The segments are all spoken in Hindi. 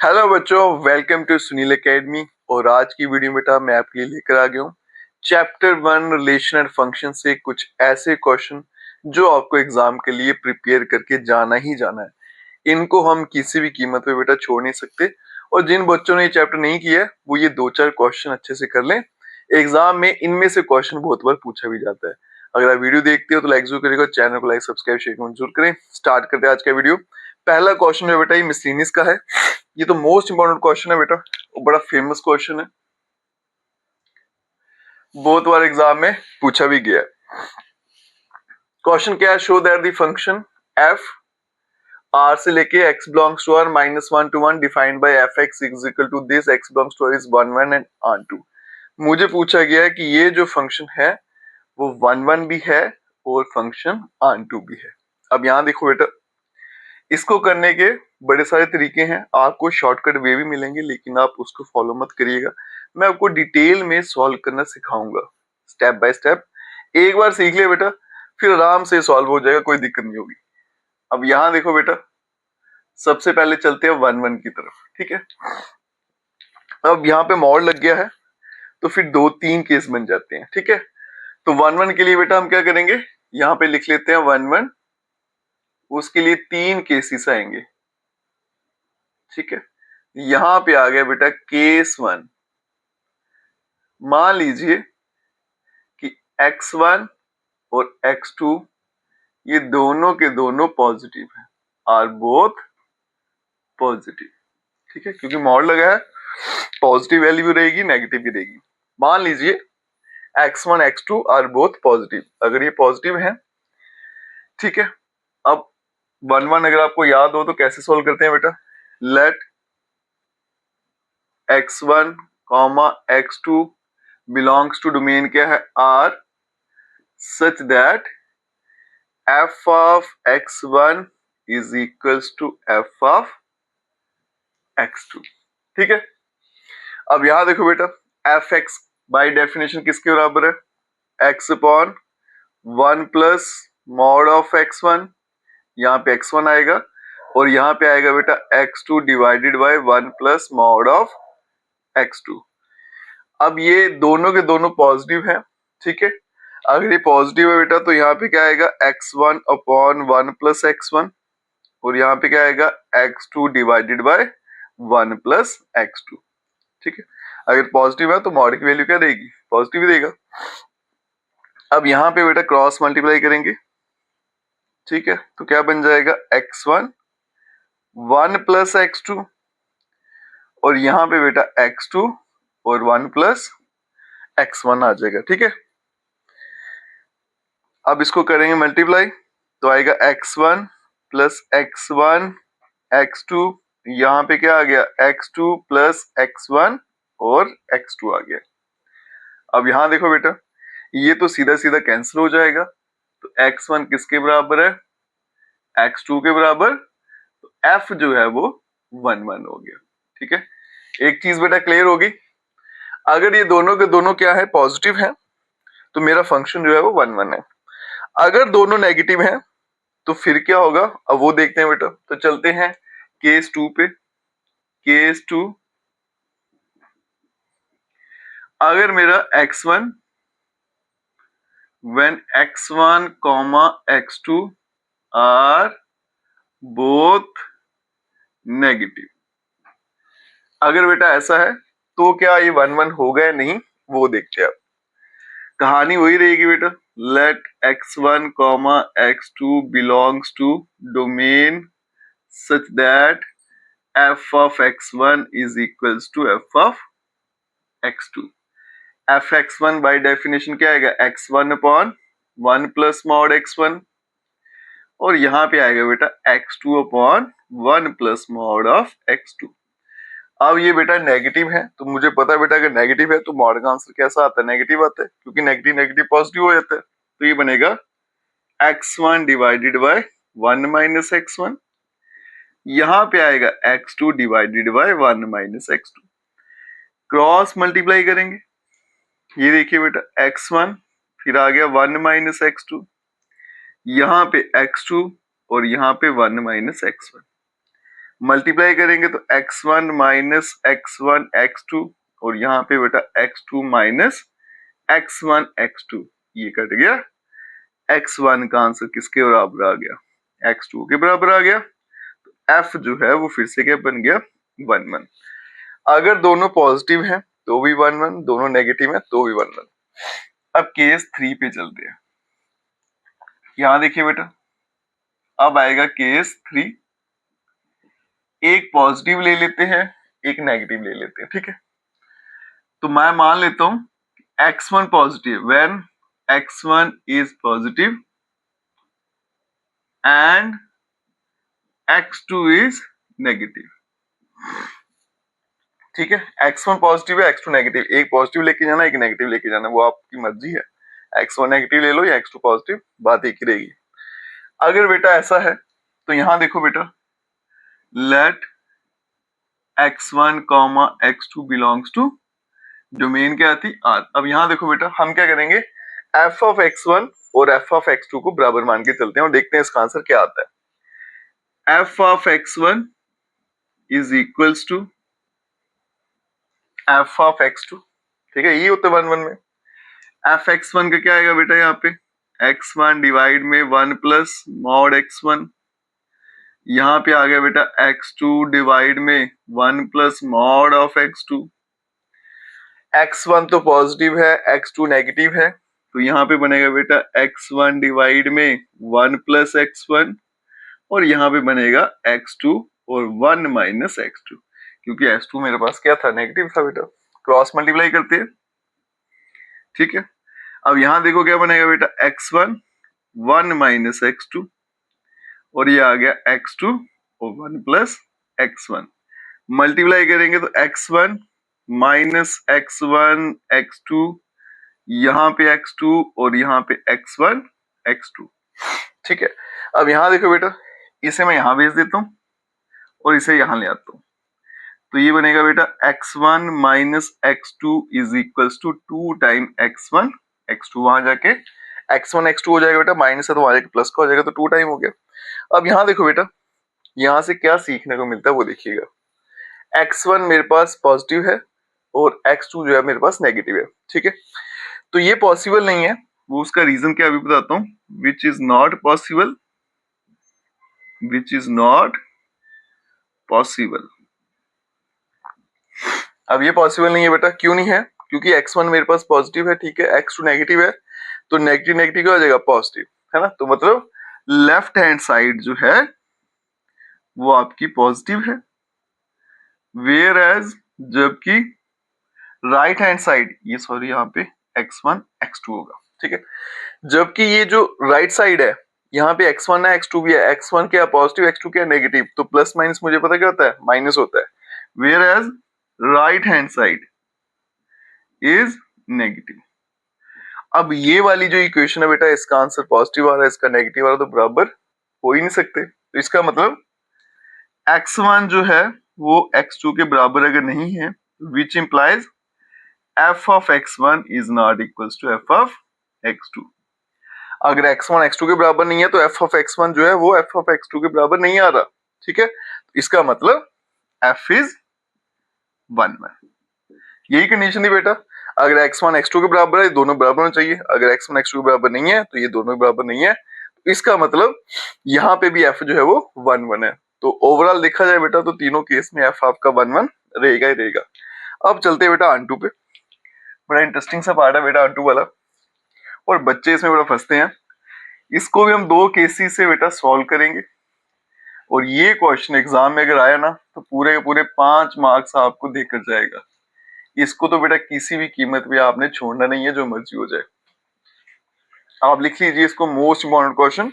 हेलो बच्चों, वेलकम टू सुनील एकेडमी। और आज की वीडियो में बेटा मैं आपके लिए लेकर आ गया हूँ चैप्टर 1 रिलेशन एंड फंक्शन से कुछ ऐसे क्वेश्चन जो आपको एग्जाम के लिए प्रिपेयर करके जाना ही जाना है। इनको हम किसी भी कीमत पे बेटा छोड़ नहीं सकते। और जिन बच्चों ने ये चैप्टर नहीं किया है वो ये 2-4 क्वेश्चन अच्छे से कर लें। एग्जाम में इनमें से क्वेश्चन बहुत बार पूछा भी जाता है। अगर आप वीडियो देखते हो तो लाइक जरूर करिएगा, चैनल को लाइक सब्सक्राइब शेयर जरूर करें। स्टार्ट करते हैं आज का वीडियो। पहला क्वेश्चन है बेटा, ये मिसलिनियस का है। ये तो मोस्ट इंपॉर्टेंट क्वेश्चन है बेटा, वो बड़ा फेमस क्वेश्चन है, बहुत बार एग्जाम में पूछा भी गया है। क्वेश्चन क्या है? Show that the function f R से लेके x belongs to R -1 to 1 defined by f x is equal to this x belongs to R is 1 1 and R 2। मुझे पूछा गया है कि ये जो फंक्शन है वो 1 1 भी है और फंक्शन आर 2 भी है। अब यहाँ देखो बेटा, इसको करने के बड़े सारे तरीके हैं, आपको शॉर्टकट वे भी मिलेंगे लेकिन आप उसको फॉलो मत करिएगा। मैं आपको डिटेल में सॉल्व करना सिखाऊंगा स्टेप बाय स्टेप। एक बार सीख लिया बेटा फिर आराम से सॉल्व हो जाएगा, कोई दिक्कत नहीं होगी। अब यहाँ देखो बेटा, सबसे पहले चलते हैं 1 1 की तरफ, ठीक है। अब यहाँ पे मॉड लग गया है तो फिर 2-3 केस बन जाते हैं, ठीक है। तो 1 1 के लिए बेटा हम क्या करेंगे, यहाँ पे लिख लेते हैं 1 1, उसके लिए 3 केसेस आएंगे, ठीक है। यहां पे आ गया बेटा केस 1। मान लीजिए कि x1 और x2 ये दोनों के दोनों पॉजिटिव हैं, आर बोथ पॉजिटिव, ठीक है। क्योंकि मॉड लगा है, पॉजिटिव वैल्यू भी रहेगी नेगेटिव भी रहेगी। मान लीजिए x1 x2 are both positive, अगर ये पॉजिटिव है, ठीक है। अब 1 1 अगर आपको याद हो तो कैसे सोल्व करते हैं बेटा, let x1 x2 belongs to domain क्या है R, such that f of x1 is equals to f of x2, ठीक है। अब यहां देखो बेटा, एफ एक्स बाई डेफिनेशन किसके बराबर है, x upon 1 plus mod of x1। यहाँ पे x1 आएगा और यहाँ पे आएगा बेटा x2 divided by 1 plus mod of x2। अब ये दोनों के दोनों पॉजिटिव हैं, ठीक है। अगर ये पॉजिटिव है बेटा तो यहाँ पे क्या आएगा x1 अपॉन 1 प्लस x1 और यहाँ पे क्या आएगा x2 divided by 1 plus x2, ठीक है। अगर पॉजिटिव है तो मॉड की वैल्यू क्या देगी, पॉजिटिव ही देगा। अब यहाँ पे बेटा क्रॉस मल्टीप्लाई करेंगे, ठीक है। तो क्या बन जाएगा x1 1 प्लस x2 और यहाँ पे बेटा x2 और 1 प्लस x1 आ जाएगा, ठीक है। अब इसको करेंगे मल्टीप्लाई तो आएगा x1 प्लस x1 x2, यहाँ पे क्या आ गया x2 प्लस x1 और x2 आ गया। अब यहाँ देखो बेटा, ये तो सीधा सीधा कैंसिल हो जाएगा, तो x1 किसके बराबर है, x2 के बराबर, तो f जो है वो 1 1 हो गया, ठीक है। एक चीज बेटा क्लियर होगी, अगर ये दोनों के दोनों क्या है पॉजिटिव है तो मेरा फंक्शन जो है वो 1 1 है। अगर दोनों नेगेटिव हैं तो फिर क्या होगा, अब वो देखते हैं बेटा। तो चलते हैं केस 2 पे। केस 2, अगर मेरा x1 when x1 x2 are both negative, अगर बेटा ऐसा है तो क्या ये 1 1 होगा या नहीं, वो देखते हैं। कहानी वही रहेगी बेटा, let x1 x2 belongs to domain such that f of x1 is equals to f of x2। f x1 by definition क्या आएगा x1 upon 1 plus mod x1 और यहाँ पे आएगा बेटा x2 upon 1 plus mod of x2। अब ये बेटा नेगेटिव है तो मुझे पता है बेटा अगर नेगेटिव है तो मॉड का आंसर कैसा आता है, नेगेटिव आता है, क्योंकि नेगेटिव नेगेटिव पॉजिटिव हो जाता है। तो ये बनेगा x1 divided by 1 minus x1, यहाँ पे आएगा x2 divided by 1 minus x2। Cross multiply करेंगे, ये देखिए बेटा x1 फिर आ गया 1 माइनस x2, यहाँ पे x2 और यहाँ पे 1 माइनस x1। मल्टीप्लाई करेंगे तो x1 माइनस x1 x2, और यहाँ पे बेटा x2 माइनस x1 x2, ये कट गया। x1 का आंसर किसके बराबर आ गया? x2 के बराबर आ गया। तो f जो है वो फिर से क्या बन गया? 1 1। अगर दोनों पॉजिटिव हैं तो भी 1 1, दोनों नेगेटिव हैं तो भी 1 1। अब केस 3 पे चलते हैं। यहां देखिए बेटा, अब आएगा केस 3। एक पॉजिटिव ले लेते हैं, एक नेगेटिव ले लेते हैं, ठीक है। तो मैं मान लेता हूं x1 positive, when x1 is positive and x2 is negative, ठीक है। x1 पॉजिटिव है, x2 नेगेटिव, एक पॉजिटिव लेके जाना, एक नेगेटिव लेके जाना, वो आपकी मर्जी है। x1 नेगेटिव ले लो या x2 पॉजिटिव, बात एक ही रहेगी। अगर बेटा ऐसा है तो यहां देखो बेटा, let x1 x2 belongs to domain क्या आती? R। अब यहां देखो बेटा, हम क्या करेंगे, f ऑफ x1 और f ऑफ x2 को बराबर मान के चलते हैं और देखते हैं इसका आंसर क्या आता है। f of x1 is equals to f of x2, ठीक है, ये होता है 1 1 में। f x1 का क्या आएगा बेटा, यहाँ पे x1 डिवाइड में 1 प्लस मॉड x1, यहाँ पे आ गया बेटा x2 डिवाइड में 1 plus mod of x2। x1 तो पॉजिटिव है, x2 नेगेटिव है, तो यहाँ पे बनेगा बेटा x1 डिवाइड में 1 प्लस x1, और यहाँ पे बनेगा x2 और 1 माइनस x2, क्योंकि x2 मेरे पास क्या था, नेगेटिव था बेटा। क्रॉस मल्टीप्लाई करते हैं, ठीक है। अब यहाँ देखो क्या बनेगा बेटा, x1 1 माइनस x2, और ये आ गया x2 और 1 प्लस x1। मल्टीप्लाई करेंगे तो x1 माइनस x1 x2, यहाँ पे x2 और यहाँ पे x1 x2, ठीक है। अब यहाँ देखो बेटा, इसे मैं यहाँ भेज देता हूँ और इसे यहाँ ले आता हूँ, तो ये बनेगा बेटा x1 minus x2 is equals to 2 time x1 x2, वहां जाके x1 x2 हो जाएगा बेटा, माइनस है तो वहां जाके प्लस का हो जाएगा, तो 2 टाइम हो गया। अब यहाँ देखो बेटा, यहाँ से क्या सीखने को मिलता है वो देखिएगा। x1 मेरे पास पॉजिटिव है और x2 जो है मेरे पास नेगेटिव है, ठीक है। तो ये पॉसिबल नहीं है, वो उसका रीजन क्या अभी बताता हूँ। Which is not possible, which is not possible. अब ये पॉसिबल नहीं है बेटा, क्यों नहीं है? क्योंकि x1 मेरे पास पॉजिटिव है, ठीक है, x2 नेगेटिव है, तो नेगेटिव नेगेटिव क्या हो जाएगा, पॉजिटिव, है ना। तो मतलब लेफ्ट हैंड साइड जो है वो आपकी पॉजिटिव है, वेयर एज जबकि राइट हैंड साइड, ये सॉरी यहाँ पे x1 x2 होगा, ठीक है। जबकि ये जो राइट साइड है, यहाँ पे x1 है x2 भी है, x1 क्या पॉजिटिव, x2 क्या नेगेटिव, तो प्लस माइनस मुझे पता क्या होता है, माइनस होता है, whereas right hand side is negative. अब ये वाली जो इक्वेशन है बेटा, इसका आंसर पॉजिटिव आ रहा है, इसका नेगेटिव आ रहा है, तो बराबर हो ही नहीं सकते। तो इसका मतलब x1 जो है वो x2 के बराबर अगर नहीं है, which implies f of x1 is not equals to f of x2। अगर x1 x2 के बराबर नहीं है तो f of x1 जो है वो f of x2 के बराबर नहीं आ रहा, ठीक है। इसका मतलब f is 1 1। यही कंडीशन थी बेटा, अगर x1 x2 के बराबर है, दोनों बराबर होना चाहिए। अगर x1 x2 के बराबर नहीं है तो ये दोनों बराबर नहीं है, तो इसका मतलब यहाँ पे भी f जो है वो 1 1 है। तो ओवरऑल देखा जाए बेटा, तो तीनों केस में f आपका 1 1 रहेगा ही रहेगा। अब चलते हैं बेटा आंटू पे। बड़ा इंटरेस्टिंग सा पार्ट है बेटा आंटू वाला, और बच्चे इसमें बड़ा फंसते हैं। इसको भी हम 2 केसेस से बेटा सॉल्व करेंगे, और ये क्वेश्चन एग्जाम में अगर आया ना तो पूरे के पूरे 5 मार्क्स आपको देकर जाएगा। इसको तो बेटा किसी भी कीमत पे आपने छोड़ना नहीं है, जो मर्जी हो जाए। आप लिख लीजिए इसको मोस्ट इंपॉर्टेंट क्वेश्चन,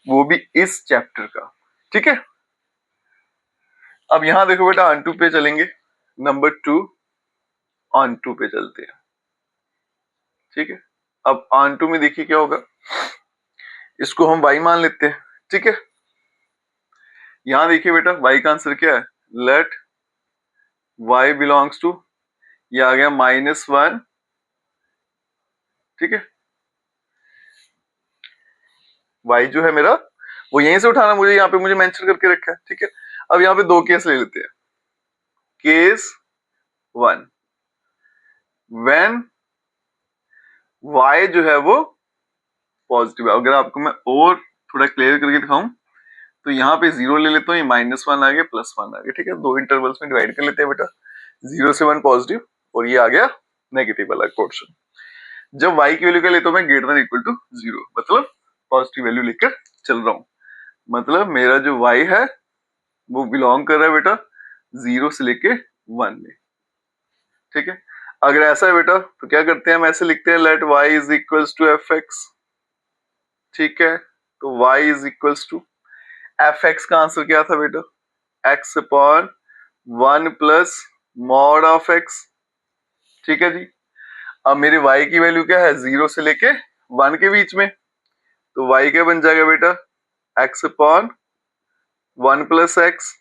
वो भी इस चैप्टर का, ठीक है। अब यहां देखो बेटा, ऑन टू पे चलेंगे, नंबर 2 ऑन टू पे चलते हैं, ठीक है। अब ऑन टू में देखिए क्या होगा, इसको हम y मान लेते हैं, ठीक है। यहां देखिए बेटा, y का आंसर क्या है, लेट y बिलोंग्स टू, ये आ गया -1, ठीक है। y जो है मेरा वो यहीं से उठाना, मुझे यहाँ पे मुझे मेंशन करके रखा है, ठीक है। अब यहाँ पे दो केस ले लेते हैं। केस 1, व्हेन y जो है वो पॉजिटिव है। अगर आपको मैं और थोड़ा क्लियर करके दिखाऊं तो यहाँ पे 0 ले लेता हूँ, ये -1 आ गया, +1 आ गया, ठीक है। दो इंटरवल्स में डिवाइड कर लेते हैं बेटा, 0 से 1 पॉजिटिव और ये आ गया नेगेटिव वाला पोर्शन। जब y की वैल्यू क्या लेता हूँ मैं, ग्रेटर देन इक्वल टू 0, मतलब पॉजिटिव वैल्यू लेकर चल रहा हूँ। मतलब मेरा जो y है वो बिलोंग कर रहा है बेटा 0 से लेके 1 में, ठीक है। अगर ऐसा है बेटा तो क्या करते हैं, हम ऐसे लिखते हैं let y is equals to fx, ठीक है। तो y is equals to fx का आंसर क्या था बेटा, x upon 1 plus mod of x, ठीक है जी। अब मेरे y की वैल्यू क्या है, 0 से लेके 1 के बीच में, तो y क्या बन जाएगा बेटा, x अपॉन 1 प्लस x।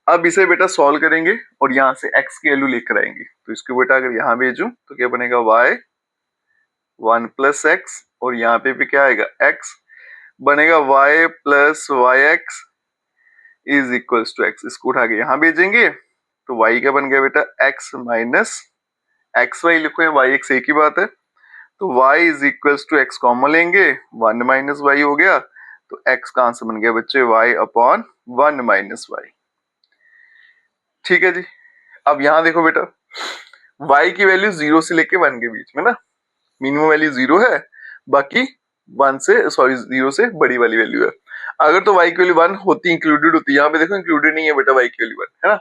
अब इसे बेटा सॉल्व करेंगे और यहाँ से x की वैल्यू लेकर आएंगे, तो इसको बेटा अगर यहाँ भेजूं तो क्या बनेगा, y 1 प्लस x और यहाँ पे भी क्या आएगा, x बनेगा, y plus y x is equals to x। इसको उठा के यहाँ भेजेंगे तो y क्या बन गया बेटा, x माइनस एक्स वाई लिखो, या वाई एक्स एक ही बात है, तो y is equals to x common लेंगे, 1 माइनस वाई हो गया, तो x का आंसर बन गया बच्चे y अपॉन 1 माइनस वाई, ठीक है जी। अब यहाँ देखो बेटा y की वैल्यू 0 से लेके 1 के बीच में ना, मिनिमम वैल्यू 0 है, बाकी 0 से बड़ी वाली वैल्यू है। अगर तो y की वैल्यू 1 होती, इंक्लूडेड होती, यहाँ पे देखो इंक्लूडेड नहीं है बेटा y की वैल्यू 1, है ना,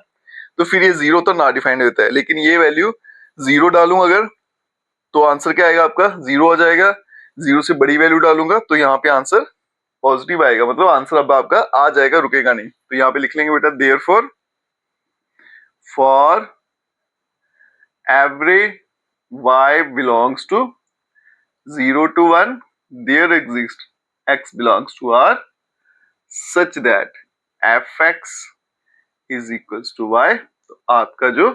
तो फिर ये 0 तो ना डिफाइंड होता है, लेकिन ये वैल्यू 0 डालूं अगर तो आंसर क्या आएगा आपका, 0 आ जाएगा। 0 से बड़ी वैल्यू डालूंगा तो यहाँ पे आंसर पॉजिटिव आएगा, मतलब आंसर अब आपका आ जाएगा, रुकेगा नहीं। तो यहाँ पे लिख लेंगे बेटा therefore for every y belongs to 0 to 1 there exists x belongs to R such that fx is equals to y। तो आपका जो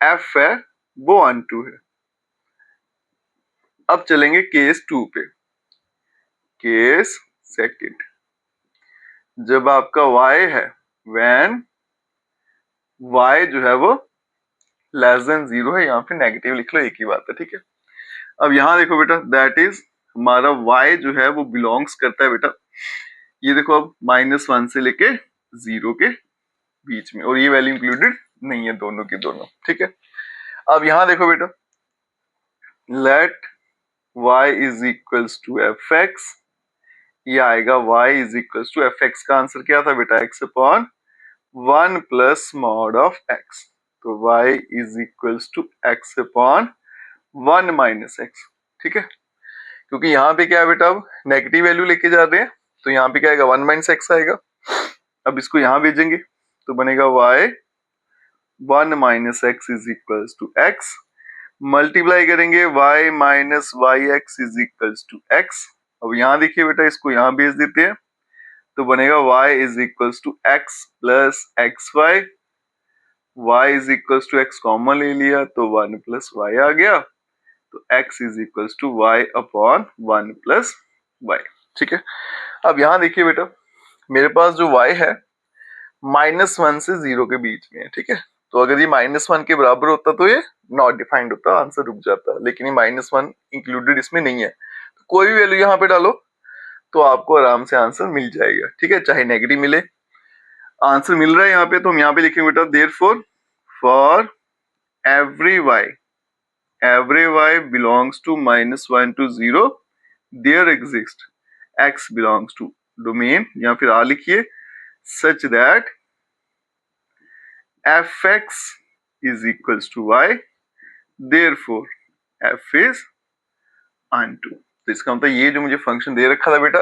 f है वो onto है। अब चलेंगे केस 2 पे। केस सेकंड, जब आपका y है when y जो है वो लेस देन 0 है, यहाँ पे नेगेटिव लिख लो, एक ही बात है, ठीक है। अब यहाँ देखो बेटा दैट इज हमारा y जो है वो बिलोंग्स करता है बेटा, ये देखो अब -1 से लेके 0 के बीच में, और ये वैल्यू इंक्लूडेड नहीं है दोनों की दोनों, ठीक है। अब यहाँ देखो बेटा let y is equals to fx, ये आएगा y is equals to fx का आंसर क्या था बेटा, x upon 1 plus mod of x, तो y is equals to x upon 1 minus x, ठीक है। क्योंकि यहाँ पे क्या है बेटा, अब नेगेटिव वैल्यू लेके जा रहे हैं, तो यहाँ पे क्या आएगा, 1 माइनस x आएगा। अब इसको यहाँ भेजेंगे तो बनेगा y 1 minus x is equals to x, multiply करेंगे y minus y x is equals to x। अब यहाँ देखिए बेटा इसको यहाँ भेज देते हैं तो बनेगा y is equals to x plus x y, y is equals to x common ले लिया तो 1 प्लस वाई आ गया, तो x is equals to y upon 1 plus y, ठीक है। अब यहाँ देखिए बेटा मेरे पास जो y है -1 से 0 के बीच में है, ठीक है। तो अगर ये -1 के बराबर होता तो ये नॉट डिफाइंड होता, आंसर रुक जाता, लेकिन ये -1 इंक्लूडेड इसमें नहीं है, तो कोई भी वैल्यू यहाँ पे डालो तो आपको आराम से आंसर मिल जाएगा, ठीक है, चाहे नेगेटिव मिले, आंसर मिल रहा है यहाँ पे। तो हम यहाँ पे लिखेंगे बेटा therefore for every y belongs to -1 to 0 there exists x belongs to domain, या फिर आ लिखिए such that fx is equals to y therefore f is onto। तो इसका मतलब ये जो मुझे फंक्शन दे रखा था बेटा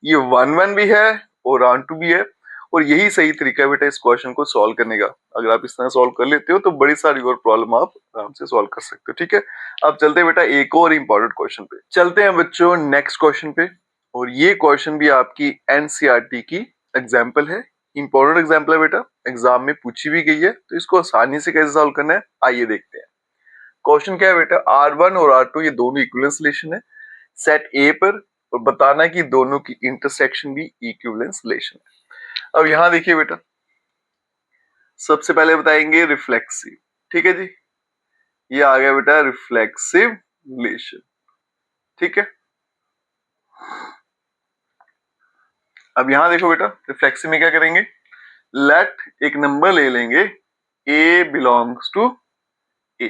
ये 1 भी है और onto भी है, और यही सही तरीका है बेटा इस क्वेश्चन को सॉल्व करने का। अगर आप इस तरह सॉल्व कर लेते हो तो बड़ी सारी और प्रॉब्लम आप आराम से सॉल्व कर सकते हो, ठीक है। अब चलते हैं बेटा एक और इंपॉर्टेंट क्वेश्चन पे, चलते हैं बच्चों नेक्स्ट क्वेश्चन पे, और ये क्वेश्चन भी आपकी एनसीईआरटी की एग्जाम्पल है, इंपॉर्टेंट एग्जाम्पल है बेटा, एग्जाम में पूछी भी गई है, तो इसको आसानी से कैसे सॉल्व करना है आइए देखते हैं। क्वेश्चन क्या है बेटा, R1 और R2 ये दोनों इक्विवेलेंस रिलेशन है सेट A पर, और बताना कि दोनों की इंटरसेक्शन भी इक्विवेलेंस रिलेशन है। अब यहाँ देखिए बेटा सबसे पहले बताएंगे रिफ्लेक्सिव, ठीक है जी, ये आ गया बेटा रिफ्लेक्सिव रिलेशन, ठीक है। अब यहां देखो बेटा रिफ्लेक्सिव में क्या करेंगे, लेट एक नंबर ले लेंगे a बिलोंग्स टू a,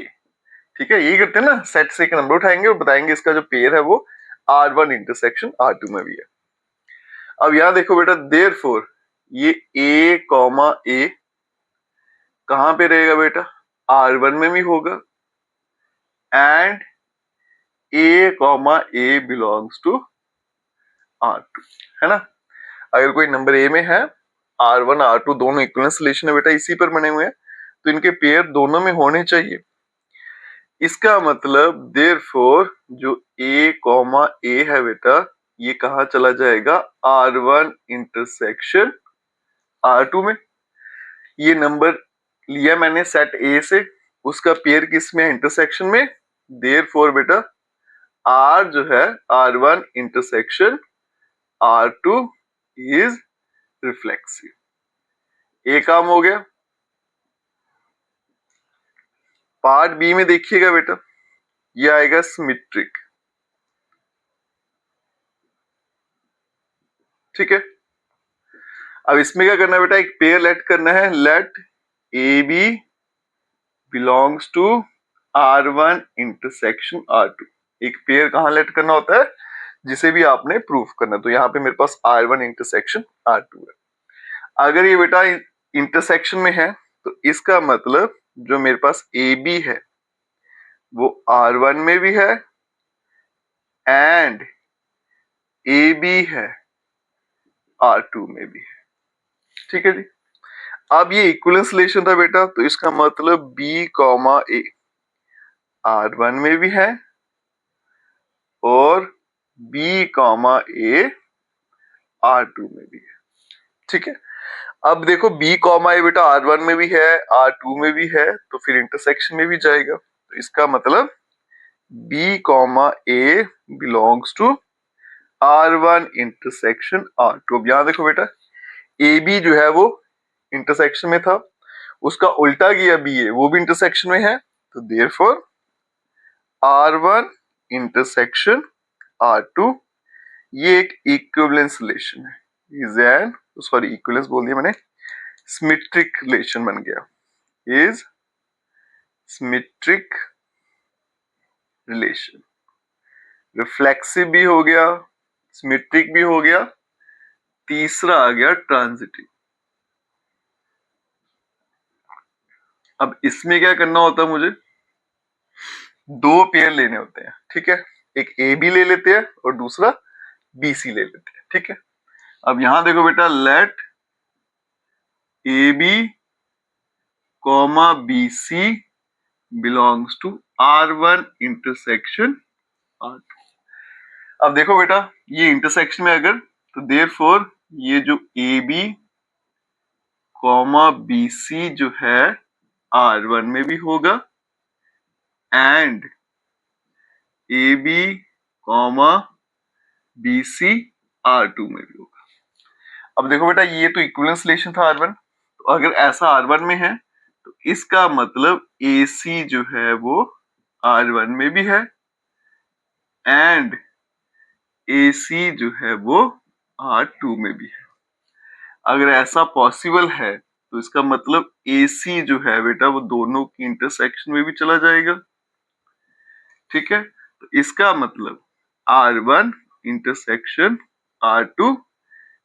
ठीक है, यही करते हैं ना, सेट से एक नंबर उठाएंगे और बताएंगे इसका जो पेयर है वो R1 इंटरसेक्शन R2 में भी है। अब यहां देखो बेटा देयरफॉर ये a कॉमा a कहां पे रहेगा बेटा, R1 में भी होगा, and a comma a belongs to R2, है ना। अगर कोई नंबर a में है, R1 R2 दोनों इक्विवेलेंस रिलेशन है बेटा, इसी पर बने हुए हैं, तो इनके पेयर दोनों में होने चाहिए। इसका मतलब देयरफॉर जो a कॉमा a है बेटा, ये कहां चला जाएगा, R1 इंटरसेक्शन R2 में। ये नंबर लिया मैंने सेट A से, उसका पेयर किस में है, इंटरसेक्शन में, देयरफॉर बेटा R जो है R1 intersection R2 is reflexive. ये काम हो गया। पार्ट बी में देखिएगा बेटा, ये आएगा सिमेट्रिक, ठीक है। अब इसमें क्या करना है बेटा, एक पेयर लेट करना है, let A B belongs to R1 intersection R2। एक पेयर कहां लेट करना होता है, जिसे भी आपने प्रूफ करना, तो यहाँ पे मेरे पास R1 इंटरसेक्शन R2 है। अगर ये बेटा इंटरसेक्शन में है तो इसका मतलब जो मेरे पास ए बी है वो R1 में भी है एंड ए बी है R2 में भी है, ठीक है जी। अब ये इक्विवेलेंस रिलेशन था बेटा, तो इसका मतलब B कॉमा A R1 में भी है और B कॉमा A R2 में भी है, ठीक है। अब देखो B कॉमा A बेटा R1 में भी है R2 में भी है, तो फिर इंटरसेक्शन में भी जाएगा, तो इसका मतलब B comma A belongs to R1 intersection R2। अब यहां देखो बेटा AB जो है वो इंटरसेक्शन में था, उसका उल्टा किया BA, वो भी इंटरसेक्शन में है, तो देयरफॉर R1 इंटरसेक्शन R2 ये एक इक्विवेलेंस रिलेशन है, इज एन, सॉरी इक्विवेलेंस बोल दिया मैंने, सिमेट्रिक रिलेशन बन गया, इज सिमेट्रिक रिलेशन। रिफ्लेक्सिव भी हो गया, सिमेट्रिक भी हो गया, तीसरा आ गया ट्रांजिटिव। अब इसमें क्या करना होता है, मुझे दो पेयर लेने होते हैं, ठीक है, एक ए बी ले लेते हैं और दूसरा बी सी ले लेते हैं, ठीक है। अब यहां देखो बेटा let A B comma B C belongs to R1 intersection R2। अब देखो बेटा ये इंटरसेक्शन में अगर, तो देयरफॉर ये जो A B comma B C जो है R1 में भी होगा and A B comma B C R2 में भी होगा। अब देखो बेटा ये तो इक्विवेलेंस रिलेशन था R1, तो अगर ऐसा R1 में है तो इसका मतलब AC जो है वो R1 में भी है एंड AC जो है वो R2 में भी है। अगर ऐसा पॉसिबल है तो इसका मतलब AC जो है बेटा वो दोनों की इंटरसेक्शन में भी चला जाएगा, ठीक है। तो इसका मतलब R1 intersection R2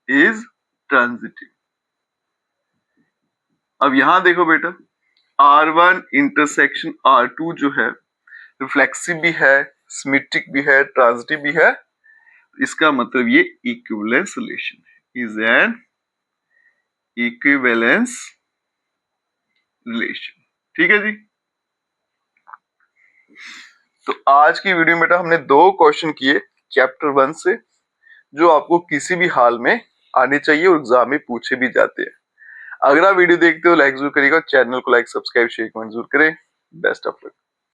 is transitive. अब यहां देखो बेटा R1 इंटरसेक्शन R2 जो है रिफ्लेक्सिव भी है, सिमेट्रिक भी है, ट्रांजिटिव भी है, इसका मतलब ये इक्विवेलेंस रिलेशन है, इज एन इक्विवेलेंस रिलेशन, ठीक है जी। तो आज की वीडियो में बेटा हमने दो क्वेश्चन किए चैप्टर 1 से, जो आपको किसी भी हाल में आने चाहिए और एग्जाम में पूछे भी जाते हैं। अगर आप वीडियो देखते हो लाइक जरूर करिएगा, चैनल को लाइक सब्सक्राइब शेयर कमेंट जरूर करें। Best of luck.